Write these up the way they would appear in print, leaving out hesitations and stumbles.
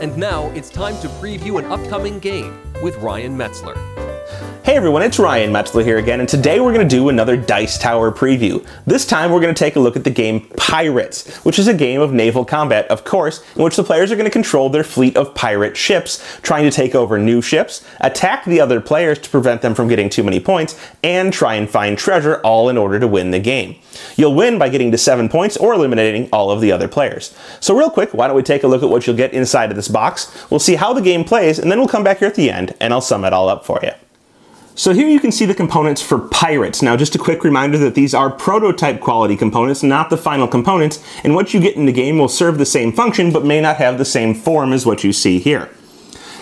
And now it's time to preview an upcoming game with Ryan Metzler. Hey everyone, it's Ryan Metzler here again, and today we're going to do another Dice Tower preview. This time we're going to take a look at the game Pirates, which is a game of naval combat, of course, in which the players are going to control their fleet of pirate ships, trying to take over new ships, attack the other players to prevent them from getting too many points, and try and find treasure, all in order to win the game. You'll win by getting to 7 points or eliminating all of the other players. So real quick, why don't we take a look at what you'll get inside of this box. We'll see how the game plays, and then we'll come back here at the end and I'll sum it all up for you. So here you can see the components for Pirates. Now just a quick reminder that these are prototype quality components, not the final components, and what you get in the game will serve the same function but may not have the same form as what you see here.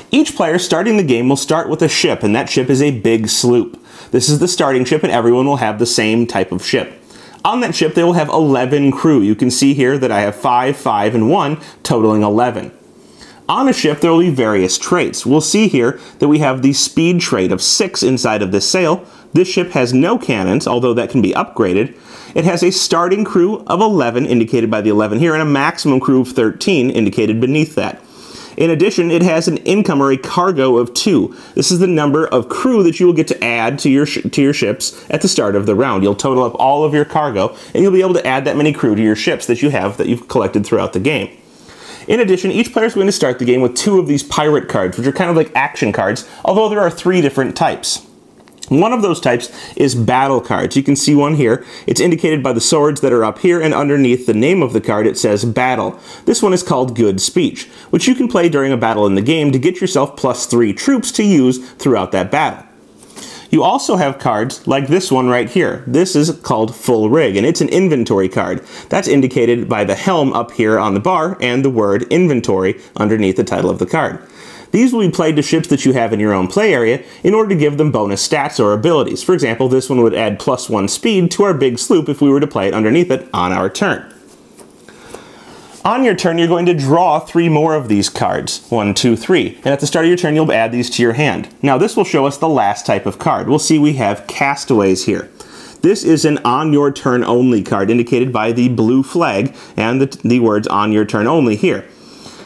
Each player starting the game will start with a ship, and that ship is a big sloop. This is the starting ship and everyone will have the same type of ship. On that ship they will have 11 crew. You can see here that I have 5, 5, and 1, totaling 11. On a ship, there will be various traits. We'll see here that we have the speed trait of 6 inside of this sail. This ship has no cannons, although that can be upgraded. It has a starting crew of 11, indicated by the 11 here, and a maximum crew of 13, indicated beneath that. In addition, it has an income or a cargo of 2. This is the number of crew that you will get to add to your ships at the start of the round. You'll total up all of your cargo, and you'll be able to add that many crew to your ships that you've collected throughout the game. In addition, each player is going to start the game with 2 of these pirate cards, which are kind of like action cards, although there are 3 different types. One of those types is battle cards. You can see one here. It's indicated by the swords that are up here, and underneath the name of the card it says battle. This one is called Good Speech, which you can play during a battle in the game to get yourself +3 troops to use throughout that battle. You also have cards like this one right here. This is called Full Rig, and it's an inventory card. That's indicated by the helm up here on the bar and the word inventory underneath the title of the card. These will be played to ships that you have in your own play area in order to give them bonus stats or abilities. For example, this one would add +1 speed to our big sloop if we were to play it underneath it on our turn. On your turn, you're going to draw 3 more of these cards. 1, 2, 3. And at the start of your turn, you'll add these to your hand. Now this will show us the last type of card. We'll see we have Castaways here. This is an on your turn only card, indicated by the blue flag and the words on your turn only here.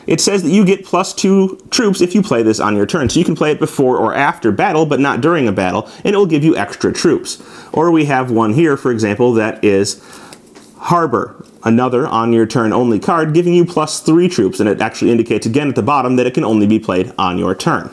It says that you get +2 troops if you play this on your turn. So you can play it before or after battle, but not during a battle, and it will give you extra troops. Or we have one here, for example, that is Harbor. Another on your turn only card giving you +3 troops, and it actually indicates again at the bottom that it can only be played on your turn.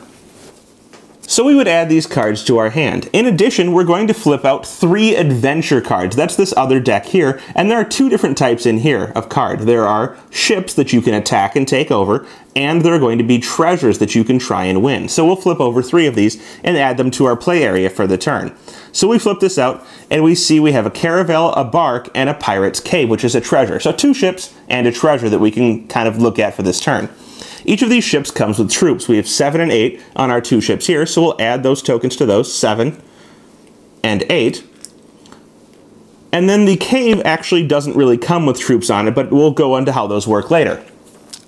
So we would add these cards to our hand. In addition, we're going to flip out 3 adventure cards. That's this other deck here, and there are 2 different types in here of card. There are ships that you can attack and take over, and there are going to be treasures that you can try and win. So we'll flip over 3 of these and add them to our play area for the turn. So we flip this out, and we see we have a caravel, a bark, and a pirate's cave, which is a treasure. So 2 ships and a treasure that we can kind of look at for this turn. Each of these ships comes with troops. We have 7 and 8 on our 2 ships here, so we'll add those tokens to those, 7 and 8. And then the cave actually doesn't really come with troops on it, but we'll go into how those work later.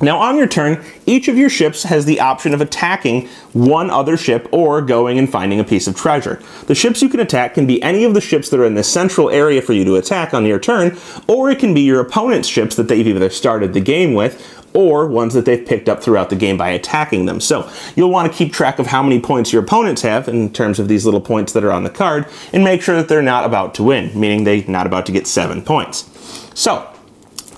Now on your turn, each of your ships has the option of attacking one other ship or going and finding a piece of treasure. The ships you can attack can be any of the ships that are in the central area for you to attack on your turn, or it can be your opponent's ships that they've either started the game with, or ones that they've picked up throughout the game by attacking them. So you'll want to keep track of how many points your opponents have in terms of these little points that are on the card, and make sure that they're not about to win, meaning they're not about to get 7 points. So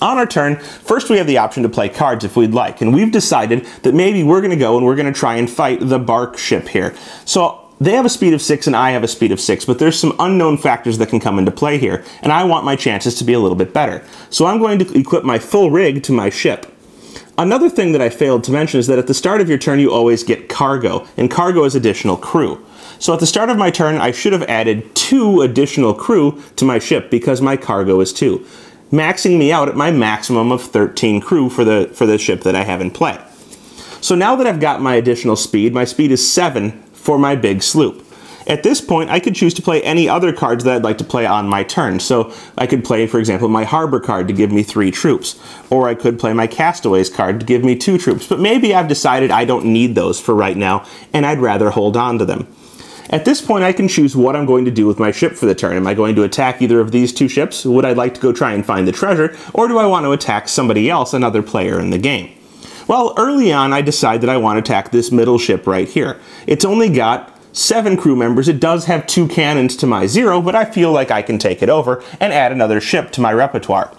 on our turn, first we have the option to play cards if we'd like, and we've decided that maybe we're going to go and we're going to try and fight the bark ship here. So they have a speed of 6 and I have a speed of 6, but there's some unknown factors that can come into play here, and I want my chances to be a little bit better. So I'm going to equip my full rig to my ship. Another thing that I failed to mention is that at the start of your turn you always get cargo, and cargo is additional crew. So at the start of my turn I should have added 2 additional crew to my ship because my cargo is 2, maxing me out at my maximum of 13 crew for the ship that I have in play. So now that I've got my additional speed, my speed is 7 for my big sloop. At this point, I could choose to play any other cards that I'd like to play on my turn. So I could play, for example, my Harbor card to give me 3 troops. Or I could play my Castaways card to give me 2 troops. But maybe I've decided I don't need those for right now, and I'd rather hold on to them. At this point, I can choose what I'm going to do with my ship for the turn. Am I going to attack either of these 2 ships? Would I like to go try and find the treasure? Or do I want to attack somebody else, another player in the game? Well, early on I decide that I want to attack this middle ship right here. It's only got 7 crew members. It does have 2 cannons to my 0, but I feel like I can take it over and add another ship to my repertoire.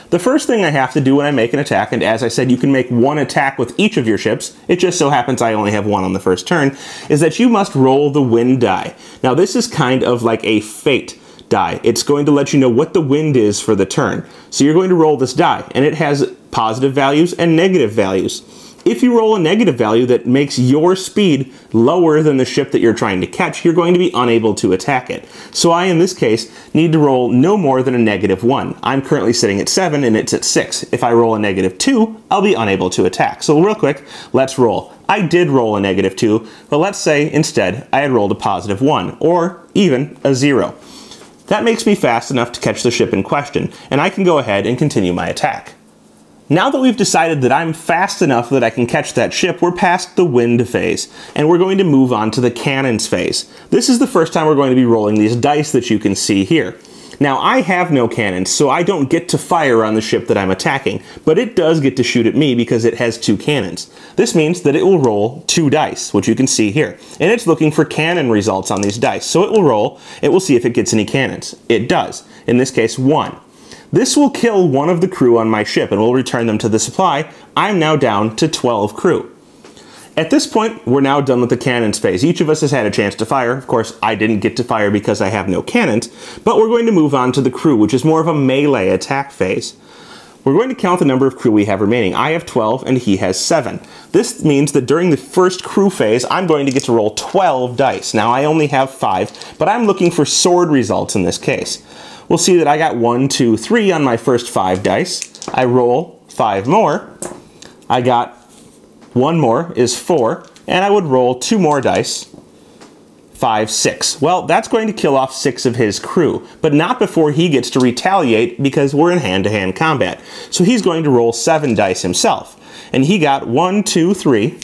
The first thing I have to do when I make an attack, and as I said, you can make 1 attack with each of your ships, it just so happens I only have 1 on the first turn, is that you must roll the wind die. Now this is kind of like a fate die. It's going to let you know what the wind is for the turn. So you're going to roll this die, and it has positive values and negative values. If you roll a negative value that makes your speed lower than the ship that you're trying to catch, you're going to be unable to attack it. So I, in this case, need to roll no more than a -1. I'm currently sitting at 7 and it's at 6. If I roll a -2, I'll be unable to attack. So real quick, let's roll. I did roll a -2, but let's say instead I had rolled a +1 or even a 0. That makes me fast enough to catch the ship in question, and I can go ahead and continue my attack. Now that we've decided that I'm fast enough that I can catch that ship, we're past the wind phase, and we're going to move on to the cannons phase. This is the first time we're going to be rolling these dice that you can see here. Now, I have no cannons, so I don't get to fire on the ship that I'm attacking, but it does get to shoot at me because it has 2 cannons. This means that it will roll 2 dice, which you can see here, and it's looking for cannon results on these dice. So it will roll, it will see if it gets any cannons. It does. In this case, 1. This will kill 1 of the crew on my ship and will return them to the supply. I'm now down to 12 crew. At this point, we're now done with the cannons phase. Each of us has had a chance to fire. Of course, I didn't get to fire because I have no cannons, but we're going to move on to the crew, which is more of a melee attack phase. We're going to count the number of crew we have remaining. I have 12 and he has 7. This means that during the first crew phase, I'm going to get to roll 12 dice. Now, I only have 5, but I'm looking for sword results in this case. We'll see that I got 1, 2, 3 on my first 5 dice. I roll 5 more. I got 1 more is 4, and I would roll 2 more dice. 5, 6. Well, that's going to kill off 6 of his crew, but not before he gets to retaliate because we're in hand-to-hand combat. So he's going to roll 7 dice himself, and he got 1, 2, 3.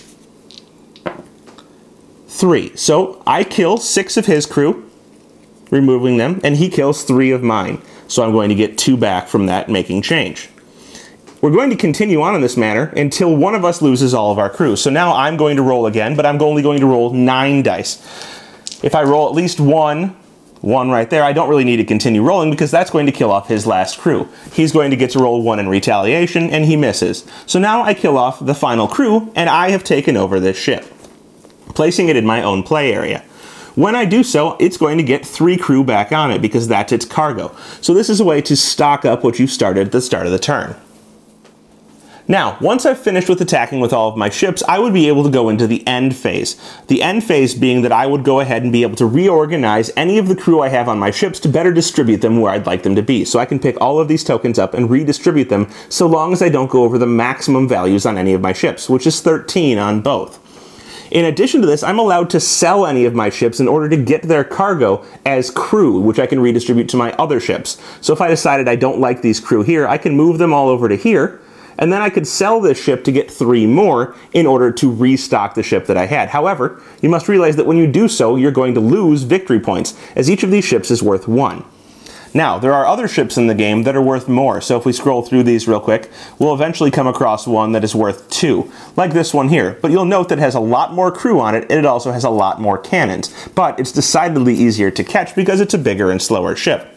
3. So I kill 6 of his crew, removing them, and he kills 3 of mine. So I'm going to get 2 back from that, making change. We're going to continue on in this manner until one of us loses all of our crew. So now I'm going to roll again, but I'm only going to roll 9 dice. If I roll at least 1 right there, I don't really need to continue rolling because that's going to kill off his last crew. He's going to get to roll 1 in retaliation, and he misses. So now I kill off the final crew, and I have taken over this ship, placing it in my own play area. When I do so, it's going to get 3 crew back on it because that's its cargo. So this is a way to stock up what you started at the start of the turn. Now, once I've finished with attacking with all of my ships, I would be able to go into the end phase. The end phase being that I would go ahead and be able to reorganize any of the crew I have on my ships to better distribute them where I'd like them to be. So I can pick all of these tokens up and redistribute them so long as I don't go over the maximum values on any of my ships, which is 13 on both. In addition to this, I'm allowed to sell any of my ships in order to get their cargo as crew, which I can redistribute to my other ships. So if I decided I don't like these crew here, I can move them all over to here, and then I could sell this ship to get 3 more in order to restock the ship that I had. However, you must realize that when you do so, you're going to lose victory points, as each of these ships is worth 1. Now, there are other ships in the game that are worth more, so if we scroll through these real quick, we'll eventually come across one that is worth 2, like this one here. But you'll note that it has a lot more crew on it, and it also has a lot more cannons. But it's decidedly easier to catch because it's a bigger and slower ship.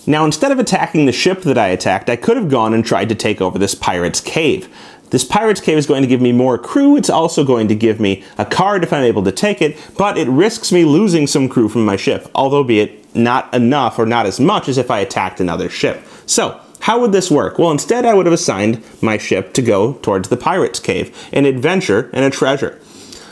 Now, instead of attacking the ship that I attacked, I could have gone and tried to take over this pirate's cave. This pirate's cave is going to give me more crew. It's also going to give me a card if I'm able to take it, but it risks me losing some crew from my ship, although be it not enough or not as much as if I attacked another ship. So, how would this work? Well, instead I would have assigned my ship to go towards the pirate's cave, an adventure and a treasure.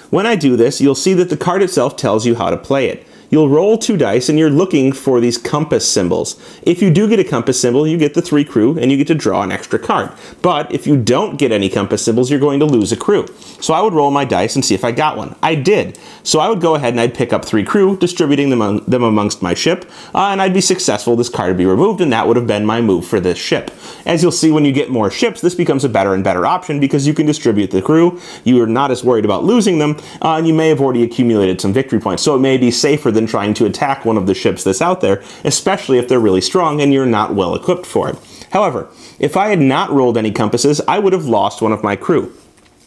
When I do this, you'll see that the card itself tells you how to play it. You'll roll 2 dice and you're looking for these compass symbols. If you do get a compass symbol, you get the 3 crew and you get to draw an extra card. But if you don't get any compass symbols, you're going to lose a crew. So I would roll my dice and see if I got one. I did. So I would go ahead and I'd pick up 3 crew, distributing them amongst my ship, and I'd be successful. This card would be removed, and that would have been my move for this ship. As you'll see, when you get more ships, this becomes a better and better option because you can distribute the crew. You are not as worried about losing them, and you may have already accumulated some victory points. So it may be safer than trying to attack one of the ships that's out there, especially if they're really strong and you're not well equipped for it. However, if I had not rolled any compasses, I would have lost one of my crew.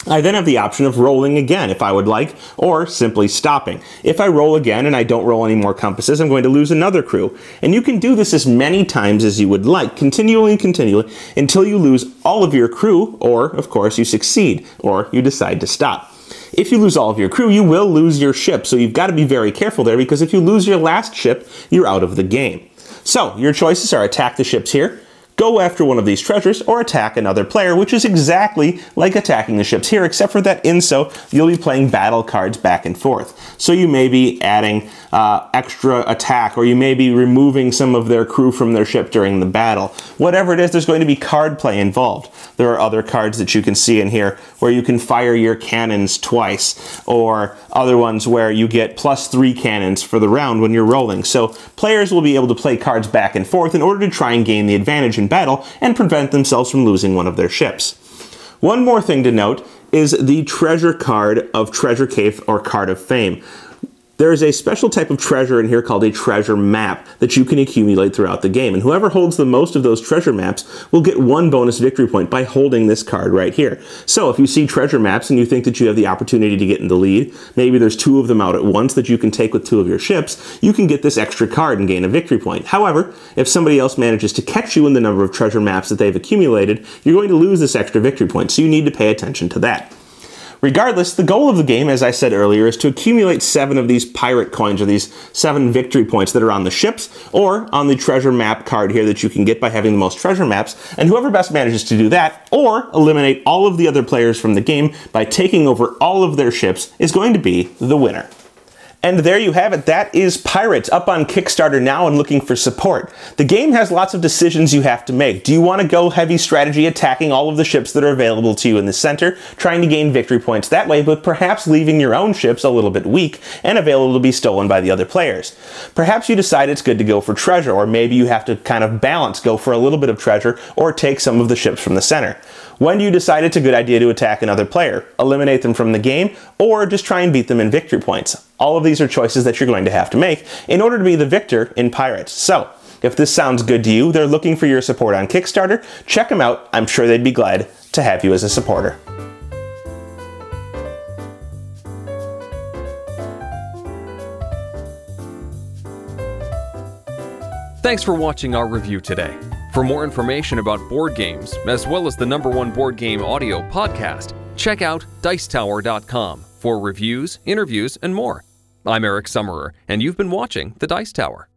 I then have the option of rolling again if I would like, or simply stopping. If I roll again and I don't roll any more compasses, I'm going to lose another crew. And you can do this as many times as you would like, continually, until you lose all of your crew, or, of course, you succeed, or you decide to stop. If you lose all of your crew, you will lose your ship, so you've got to be very careful there, because if you lose your last ship, you're out of the game. So, your choices are attack the ships here, go after one of these treasures, or attack another player, which is exactly like attacking the ships here, except for that you'll be playing battle cards back and forth. So you may be adding extra attack, or you may be removing some of their crew from their ship during the battle. Whatever it is, there's going to be card play involved. There are other cards that you can see in here where you can fire your cannons twice, or other ones where you get +3 cannons for the round when you're rolling. So players will be able to play cards back and forth in order to try and gain the advantage in battle and prevent themselves from losing one of their ships. One more thing to note is the treasure card of Treasure Cave or Card of Fame. There is a special type of treasure in here called a treasure map that you can accumulate throughout the game, and whoever holds the most of those treasure maps will get 1 bonus victory point by holding this card right here. So if you see treasure maps and you think that you have the opportunity to get in the lead, maybe there's 2 of them out at once that you can take with 2 of your ships, you can get this extra card and gain a victory point. However, if somebody else manages to catch you in the number of treasure maps that they've accumulated, you're going to lose this extra victory point, so you need to pay attention to that. Regardless, the goal of the game, as I said earlier, is to accumulate 7 of these pirate coins, or these 7 victory points that are on the ships, or on the treasure map card here that you can get by having the most treasure maps, and whoever best manages to do that, or eliminate all of the other players from the game by taking over all of their ships, is going to be the winner. And there you have it. That is Pirates, up on Kickstarter now and looking for support. The game has lots of decisions you have to make. Do you want to go heavy strategy, attacking all of the ships that are available to you in the center, trying to gain victory points that way, but perhaps leaving your own ships a little bit weak and available to be stolen by the other players? Perhaps you decide it's good to go for treasure, or maybe you have to kind of balance, go for a little bit of treasure, or take some of the ships from the center. When do you decide it's a good idea to attack another player, eliminate them from the game, or just try and beat them in victory points? All of these are choices that you're going to have to make in order to be the victor in Pirates. So, if this sounds good to you, they're looking for your support on Kickstarter. Check them out. I'm sure they'd be glad to have you as a supporter. Thanks for watching our review today. For more information about board games, as well as the #1 board game audio podcast, check out Dicetower.com for reviews, interviews, and more. I'm Eric Summerer, and you've been watching The Dice Tower.